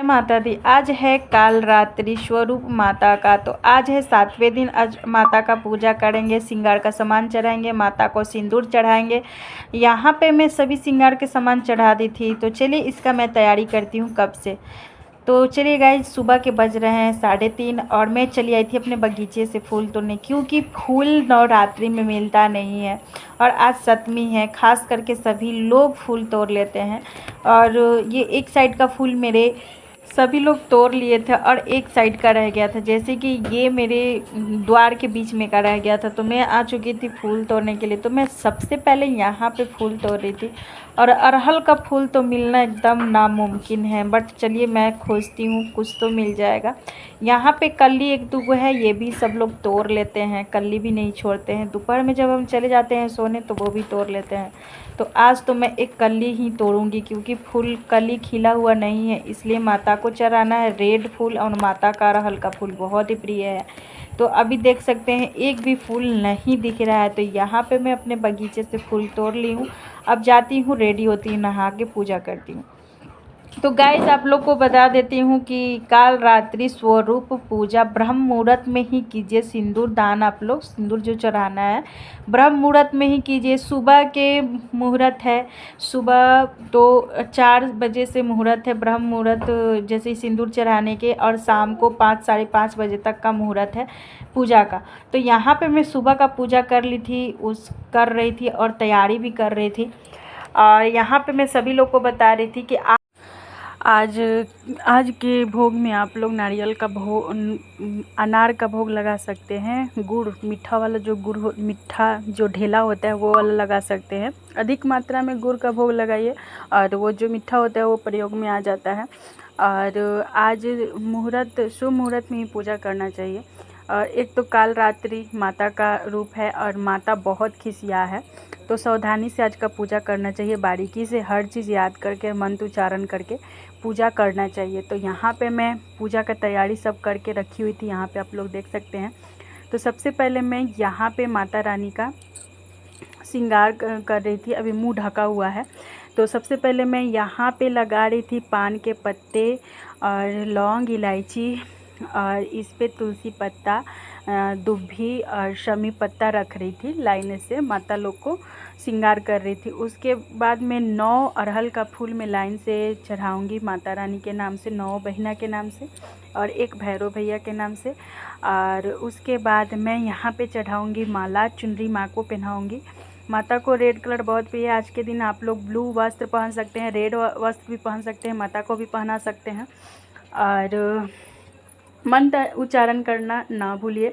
माता दी। आज है काल रात्रि स्वरूप माता का। तो आज है 7वें दिन। आज माता का पूजा करेंगे, श्रृंगार का सामान चढ़ाएंगे, माता को सिंदूर चढ़ाएंगे। यहाँ पे मैं सभी श्रृंगार के सामान चढ़ा दी थी। तो चलिए इसका मैं तैयारी करती हूँ कब से। तो चलिए गाइस, सुबह के बज रहे हैं 3:30 और मैं चली आई थी अपने बगीचे से फूल तोड़ने, क्योंकि फूल नवरात्रि में मिलता नहीं है और आज सप्तमी है। खास करके सभी लोग फूल तोड़ लेते हैं और ये एक साइड का फूल मेरे सभी लोग तोड़ लिए थे और एक साइड का रह गया था। जैसे कि ये मेरे द्वार के बीच में का रह गया था, तो मैं आ चुकी थी फूल तोड़ने के लिए। तो मैं सबसे पहले यहाँ पे फूल तोड़ रही थी और अरहल का फूल तो मिलना एकदम नामुमकिन है, बट चलिए मैं खोजती हूँ, कुछ तो मिल जाएगा। यहाँ पे कल्ली एक दो है, ये भी सब लोग तोड़ लेते हैं, कल्ली भी नहीं छोड़ते हैं। दोपहर में जब हम चले जाते हैं सोने तो वो भी तोड़ लेते हैं। तो आज तो मैं एक कली ही तोड़ूंगी, क्योंकि फूल कली खिला हुआ नहीं है, इसलिए माता को चढ़ाना है। रेड फूल और माता का अरहल का फूल बहुत ही प्रिय है। तो अभी देख सकते हैं एक भी फूल नहीं दिख रहा है। तो यहाँ पे मैं अपने बगीचे से फूल तोड़ ली हूँ। अब जाती हूँ, रेडी होती हूँ, नहा के पूजा करती हूँ। तो गाइस, आप लोग को बता देती हूँ कि काल रात्रि स्वरूप पूजा ब्रह्म मुहूर्त में ही कीजिए। सिंदूर दान, आप लोग सिंदूर जो चढ़ाना है ब्रह्म मुहूर्त में ही कीजिए। सुबह के मुहूर्त है, सुबह तो 4 बजे से मुहूर्त है ब्रह्म मुहूर्त, जैसे ही सिंदूर चढ़ाने के, और शाम को 5 साढ़े 5 बजे तक का मुहूर्त है पूजा का। तो यहाँ पे मैं सुबह का पूजा कर ली थी, कर रही थी और तैयारी भी कर रही थी। और यहाँ पे मैं सभी लोग को बता रही थी कि आज आज के भोग में आप लोग नारियल का भोग, अनार का भोग लगा सकते हैं। गुड़, मीठा वाला जो गुड़ मीठा जो ढेला होता है वो वाला लगा सकते हैं। अधिक मात्रा में गुड़ का भोग लगाइए और वो जो मीठा होता है वो प्रयोग में आ जाता है। और आज मुहूर्त, शुभ मुहूर्त में ही पूजा करना चाहिए। और एक तो काल रात्रि माता का रूप है और माता बहुत खिसिया है, तो सावधानी से आज का पूजा करना चाहिए। बारीकी से हर चीज़ याद करके, मंत्र उच्चारण करके पूजा करना चाहिए। तो यहाँ पे मैं पूजा का तैयारी सब करके रखी हुई थी, यहाँ पे आप लोग देख सकते हैं। तो सबसे पहले मैं यहाँ पे माता रानी का श्रृंगार कर रही थी। अभी मुंह ढका हुआ है। तो सबसे पहले मैं यहाँ पे लगा रही थी पान के पत्ते और लौंग, इलायची, और इस पे तुलसी पत्ता, दुभी और शमी पत्ता रख रही थी। लाइन से माता लोग को श्रृंगार कर रही थी। उसके बाद मैं 9 अरहल का फूल में लाइन से चढ़ाऊंगी माता रानी के नाम से, 9 बहिना के नाम से और एक भैरव भैया के नाम से। और उसके बाद मैं यहाँ पे चढ़ाऊंगी माला, चुनरी माँ को पहनाऊंगी। माता को रेड कलर बहुत प्रिय है। आज के दिन आप लोग ब्लू वस्त्र पहन सकते हैं, रेड वस्त्र भी पहन सकते हैं, माता को भी पहना सकते हैं। और मंत्र उच्चारण करना ना भूलिए।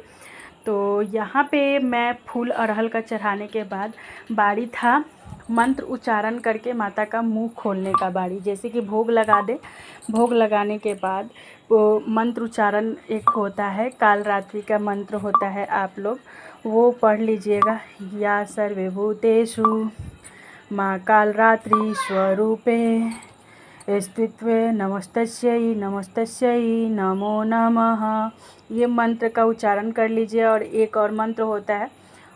तो यहाँ पे मैं फूल अरहल का चढ़ाने के बाद बारी था मंत्र उच्चारण करके माता का मुंह खोलने का बारी। जैसे कि भोग लगा दे, भोग लगाने के बाद वो मंत्र उच्चारण एक होता है, काल रात्रि का मंत्र होता है, आप लोग वो पढ़ लीजिएगा। या सर्वे भूतेषु माँ काल रात्रि स्वरूपे स्थित्वे नमस्तस्यै नमस्तस्यै नमो नमः। ये मंत्र का उच्चारण कर लीजिए। और एक और मंत्र होता है,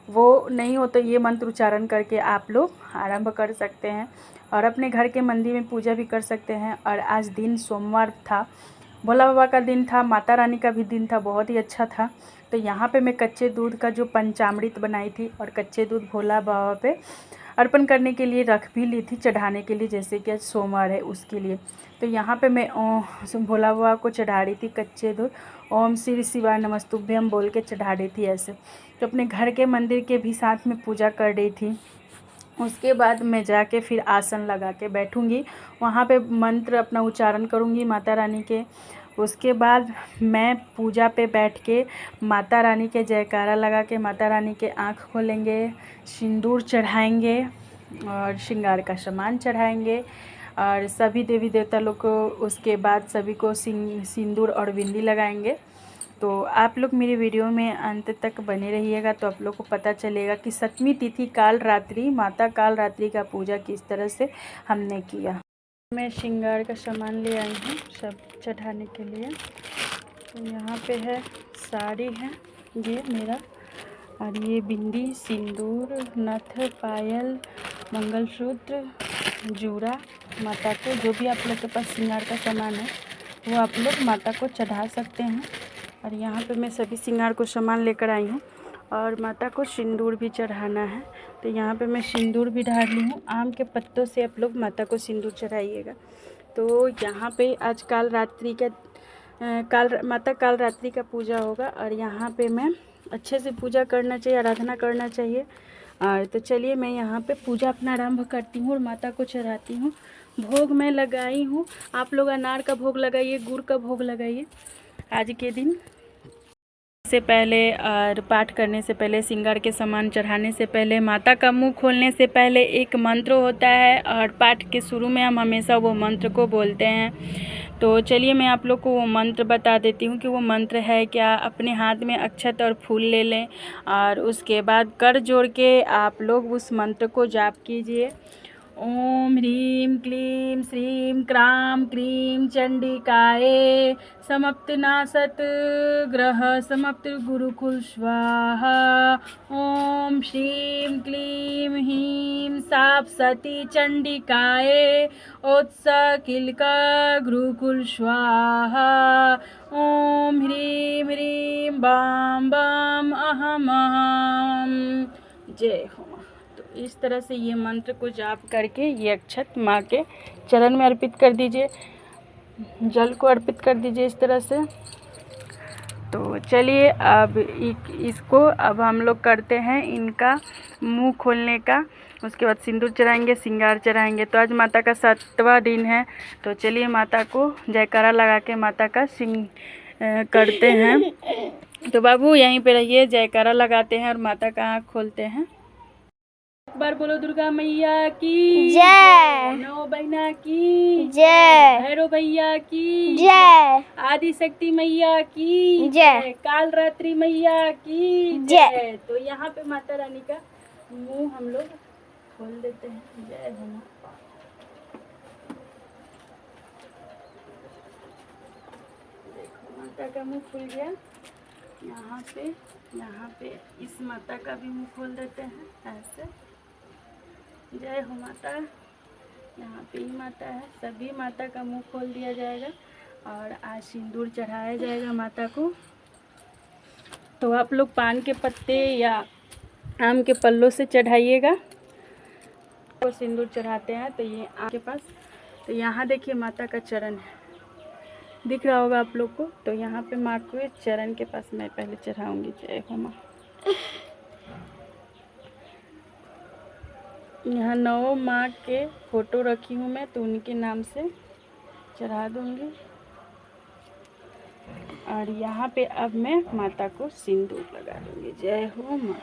वो नहीं हो तो ये मंत्र उच्चारण करके आप लोग आरंभ कर सकते हैं और अपने घर के मंदिर में पूजा भी कर सकते हैं। और आज दिन सोमवार था, भोला बाबा का दिन था, माता रानी का भी दिन था, बहुत ही अच्छा था। तो यहाँ पे मैं कच्चे दूध का जो पंचामृत बनाई थी और कच्चे दूध भोला बाबा पे अर्पण करने के लिए रख भी ली थी, चढ़ाने के लिए, जैसे कि आज सोमवार है उसके लिए। तो यहाँ पे मैं भोला बाबा को चढ़ा रही थी कच्चे दूध, ओम श्री शिवाय नमस्तुभ्यम बोल के चढ़ा रही थी ऐसे। तो अपने घर के मंदिर के भी साथ में पूजा कर रही थी। उसके बाद मैं जाके फिर आसन लगा के बैठूंगी, वहाँ पे मंत्र अपना उच्चारण करूँगी माता रानी के। उसके बाद मैं पूजा पे बैठ के माता रानी के जयकारा लगा के माता रानी के आँख खोलेंगे, सिंदूर चढ़ाएंगे और श्रृंगार का सामान चढ़ाएंगे और सभी देवी देवता लोग को उसके बाद सभी को सिंदूर और बिंदी लगाएंगे। तो आप लोग मेरी वीडियो में अंत तक बने रहिएगा, तो आप लोग को पता चलेगा कि सप्तमी तिथि काल रात्रि, माता काल रात्रि का पूजा किस तरह से हमने किया। मैं श्रृंगार का सामान ले आई हूँ सब चढ़ाने के लिए। तो यहाँ पे है, साड़ी है ये मेरा, और ये बिंदी, सिंदूर, नथ, पायल, मंगलसूत्र, जूड़ा, माता को जो भी आप लोग के पास श्रृंगार का सामान है वो आप लोग माता को चढ़ा सकते हैं। और यहाँ पे मैं सभी श्रृंगार को सामान लेकर आई हूँ और माता को सिंदूर भी चढ़ाना है। तो यहाँ पे मैं सिंदूर भी डाल ली हूँ। आम के पत्तों से आप लोग माता को सिंदूर चढ़ाइएगा। तो यहाँ पे आज काल रात्रि का माता काल रात्रि का पूजा होगा और यहाँ पे मैं अच्छे से पूजा करना चाहिए, आराधना करना चाहिए। और तो चलिए मैं यहाँ पे पूजा अपना आरंभ करती हूँ और माता को चढ़ाती हूँ। भोग मैं लगाई हूँ, आप लोग अनार का भोग लगाइए, गुड़ का भोग लगाइए आज के दिन। से पहले और पाठ करने से पहले, श्रृंगार के सामान चढ़ाने से पहले, माता का मुंह खोलने से पहले एक मंत्र होता है और पाठ के शुरू में हम हमेशा वो मंत्र को बोलते हैं। तो चलिए मैं आप लोग को वो मंत्र बता देती हूँ कि वो मंत्र है क्या। अपने हाथ में अक्षत और फूल ले लें और उसके बाद कर जोड़ के आप लोग उस मंत्र को जाप कीजिए। ओम ह्रीं क्लीं श्रीं क्रां क्रीं चंडिकाये समप्तनासत ग्रह समप्त गुरुकुल स्वाहा। ओम श्रीं क्लीं ह्रीं साप सती चंडिकाये ओत्सकिलका गुरुकुल स्वाहा। ओम ह्रीं ह्रीं बाम बाम अहम अहम। जय हो। तो इस तरह से ये मंत्र को जाप करके ये अक्षत माँ के चरण में अर्पित कर दीजिए, जल को अर्पित कर दीजिए इस तरह से। तो चलिए अब इसको अब हम लोग करते हैं इनका मुंह खोलने का। उसके बाद सिंदूर चढ़ाएंगे, श्रृंगार चढ़ाएंगे। तो आज माता का 7वां दिन है। तो चलिए माता को जयकारा लगा के माता का करते हैं। तो बाबू यहीं पे रहिए, जयकारा लगाते हैं और माता का आँख खोलते हैं। एक बार बोलो दुर्गा मैया की जय, नौ बहना की जय, भैरव भैया की जय, आदि शक्ति मैया की जय, काल रात्रि मैया की जय। तो यहाँ पे माता रानी का मुंह हम लोग खोल देते हैं। जय हो माँ। देखो माता का मुंह खुल गया। यहाँ पे इस माता का भी मुंह खोल देते हैं ऐसे। जय हो माता। यहाँ पे ही माता है, सभी माता का मुंह खोल दिया जाएगा और आज सिंदूर चढ़ाया जाएगा माता को। तो आप लोग पान के पत्ते या आम के पल्लों से चढ़ाइएगा। तो सिंदूर चढ़ाते हैं तो ये आपके पास, तो यहाँ देखिए माता का चरण है, दिख रहा होगा आप लोग को। तो यहाँ पे माँ के चरण के पास मैं पहले चढ़ाऊँगी। जय हो माँ। यहाँ 9 माँ के फ़ोटो रखी हूँ मैं, तो उनके नाम से चढ़ा दूँगी। और यहाँ पे अब मैं माता को सिंदूर लगा दूँगी। जय हो माँ।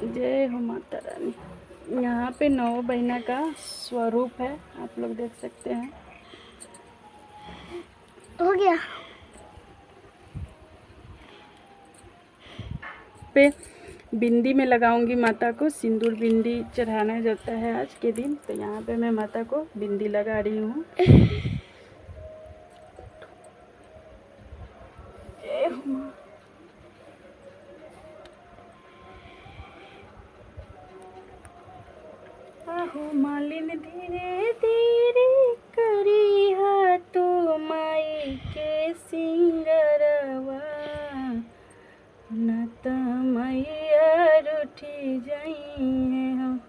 जय हो माता रानी। यहाँ पे 9 बहना का स्वरूप है, आप लोग देख सकते हैं। हो गया। पे बिंदी में लगाऊंगी माता को सिंदूर। बिंदी चढ़ाना जाता है आज के दिन। तो यहाँ पे मैं माता को बिंदी लगा रही हूँ। जय हो माँ। आहो मालिन धीरे धीरे करी हाथों माई के सिंगरवा न त मैया रूठी जाई है हम।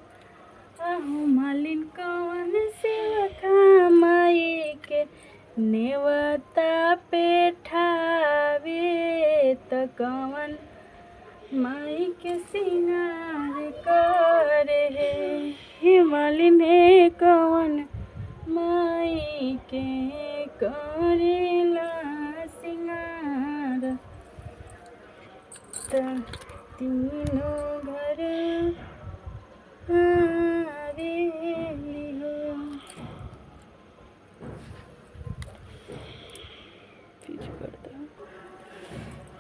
आहो मालिन कौन सेवका माई के नेवता पे ठावे त कौन माई के सिंगार करे हे मालिन हे कौन माई के करेला सिंगार तीनों घर आवेली हो।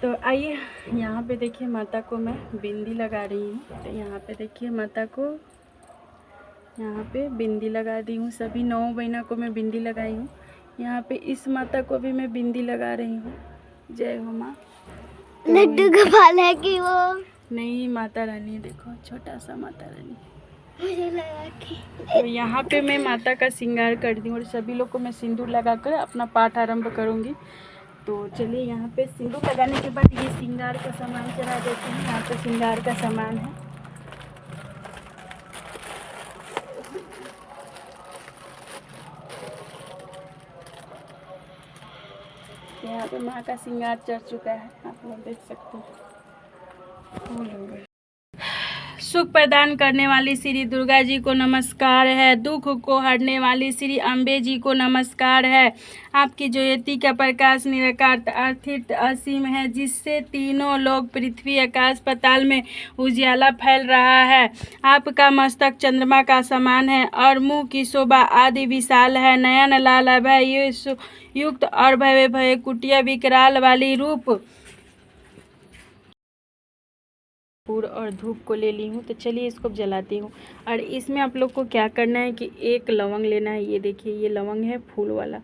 तो आइए यहाँ पे देखिए माता को मैं बिंदी लगा रही हूँ। तो यहाँ पे देखिए माता को यहाँ पे बिंदी लगा दी हूँ। सभी 9 बहना को मैं बिंदी लगाई हूँ। यहाँ पे इस माता को भी मैं बिंदी लगा रही हूँ। जय हो माँ। लड्डू गोपाल है कि वो नहीं, माता रानी। देखो छोटा सा माता रानी। मुझे लगा कि तो यहाँ पे मैं माता का श्रृंगार कर दी और सभी लोग को मैं सिंदूर लगाकर अपना पाठ आरंभ करूँगी। तो चलिए यहाँ पे सिंदूर लगाने के बाद ये श्रृंगार का सामान चढ़ा देते हैं। यहाँ पे श्रृंगार का सामान है। यहाँ पे माँ का श्रृंगार चढ़ चुका है, आप लोग देख सकते हैं। फूल हो गए। सुख प्रदान करने वाली श्री दुर्गा जी को नमस्कार है। दुख को हरने वाली श्री अम्बे जी को नमस्कार है। आपकी ज्योति का प्रकाश निराकार अर्थित असीम है, जिससे तीनों लोग पृथ्वी आकाश पाताल में उजियाला फैल रहा है। आपका मस्तक चंद्रमा का समान है और मुंह की शोभा आदि विशाल है। नयन लाल अभय युक्त और भय भय कुटिया विकराल वाली रूप और धूप को ले ली हूँ। तो चलिए इसको जलाती हूँ। और इसमें आप लोग को क्या करना है कि एक लवंग लेना है। ये देखिए, ये लवंग है फूल वाला,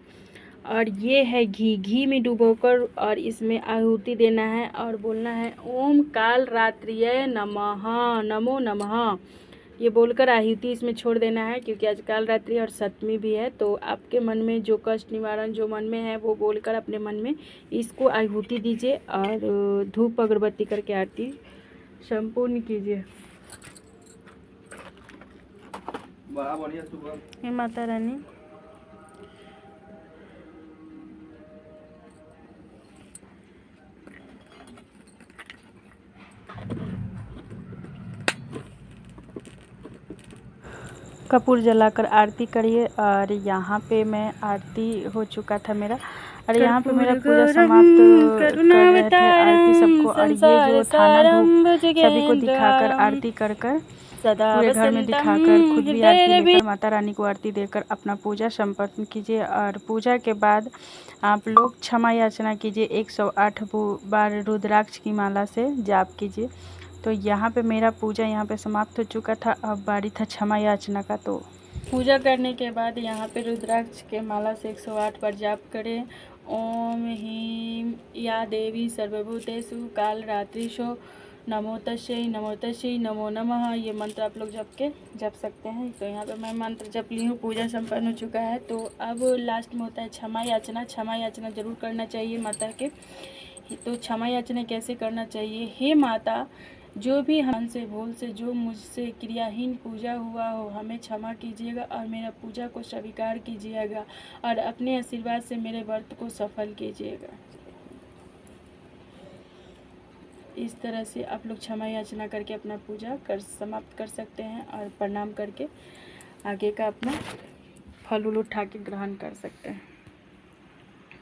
और ये है घी में डुबोकर और इसमें आहुति देना है और बोलना है ओम काल रात्रिय नमः, नमो नमः। ये बोलकर आहुति इसमें छोड़ देना है, क्योंकि आज काल रात्रि और सप्तमी भी है। तो आपके मन में जो कष्ट निवारण जो मन में है वो बोलकर अपने मन में इसको आहुति दीजिए और धूप अगरबत्ती करके आरती संपूर्ण कीजिए। हे माता रानी, कपूर जलाकर आरती करिए। और यहाँ पे मैं आरती हो चुका था मेरा, और यहाँ पे मेरा पूजा समाप्त कर रहे थे आरती सबको। और ये जो थाना धूप सभी को दिखाकर आरती कर पूरे घर में दिखाकर खुद भी आरती लेकर माता रानी को आरती देकर अपना पूजा संपन्न कीजिए। और पूजा के बाद आप लोग क्षमा याचना कीजिए। 108 बार रुद्राक्ष की माला से जाप कीजिए। तो यहाँ पे मेरा पूजा यहाँ पे समाप्त हो चुका था। अब बारी था क्षमा याचना का। तो पूजा करने के बाद यहाँ पे रुद्राक्ष के माला से 108 बार जाप करें। ओम ह्रीं या देवी सर्वभूतेषु काल रात्रिषु नमो तस्यै नमो नमः। ये मंत्र आप लोग जप सकते हैं। तो यहाँ पे मैं मंत्र जप ली हूँ, पूजा संपन्न हो चुका है। तो अब लास्ट में होता है क्षमा याचना। क्षमा याचना जरूर करना चाहिए माता के। तो क्षमा याचना कैसे करना चाहिए? हे माता, जो भी हमसे भूल से जो मुझसे क्रियाहीन पूजा हुआ हो, हमें क्षमा कीजिएगा और मेरा पूजा को स्वीकार कीजिएगा और अपने आशीर्वाद से मेरे व्रत को सफल कीजिएगा। इस तरह से आप लोग क्षमा याचना करके अपना पूजा समाप्त कर सकते हैं और प्रणाम करके आगे का अपना फल उल उठा के ग्रहण कर सकते हैं।